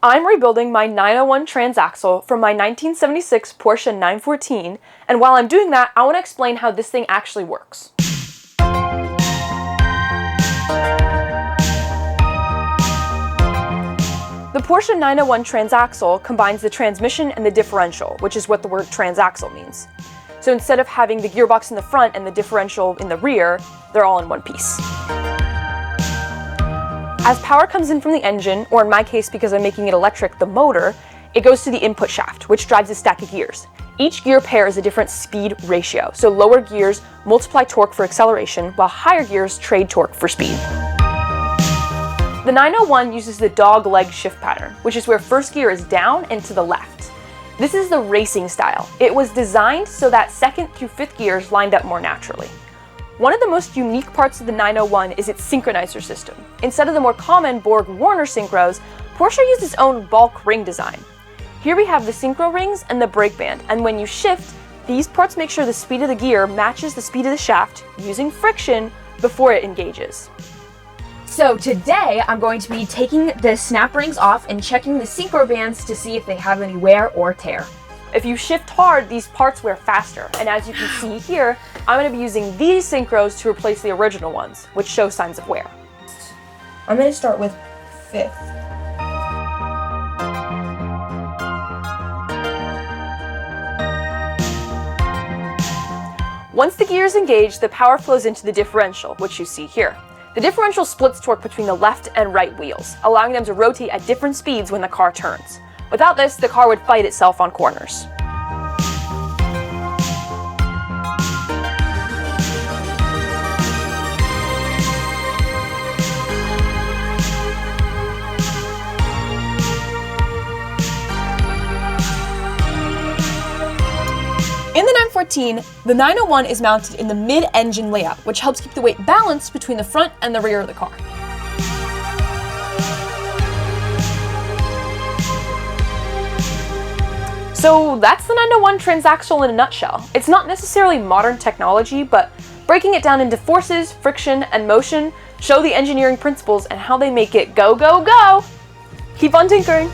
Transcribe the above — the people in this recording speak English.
I'm rebuilding my 901 Transaxle from my 1976 Porsche 914, and while I'm doing that, I want to explain how this thing actually works. The Porsche 901 Transaxle combines the transmission and the differential, which is what the word transaxle means. So instead of having the gearbox in the front and the differential in the rear, they're all in one piece. As power comes in from the engine, or in my case because I'm making it electric, the motor, it goes to the input shaft, which drives a stack of gears. Each gear pair is a different speed ratio, so lower gears multiply torque for acceleration, while higher gears trade torque for speed. The 901 uses the dog leg shift pattern, which is where first gear is down and to the left. This is the racing style. It was designed so that second through fifth gears lined up more naturally. One of the most unique parts of the 901 is its synchronizer system. Instead of the more common Borg-Warner synchros, Porsche used its own bulk ring design. Here we have the synchro rings and the brake band, and when you shift, these parts make sure the speed of the gear matches the speed of the shaft using friction before it engages. So today I'm going to be taking the snap rings off and checking the synchro bands to see if they have any wear or tear. If you shift hard, these parts wear faster, and as you can see here, I'm going to be using these synchros to replace the original ones, which show signs of wear. I'm going to start with fifth. Once the gear is engaged, the power flows into the differential, which you see here. The differential splits torque between the left and right wheels, allowing them to rotate at different speeds when the car turns. Without this, the car would fight itself on corners. In the 914, the 901 is mounted in the mid-engine layout, which helps keep the weight balanced between the front and the rear of the car. So that's the 901 Transaxle in a nutshell. It's not necessarily modern technology, but breaking it down into forces, friction, and motion show the engineering principles and how they make it go, go, go! Keep on tinkering!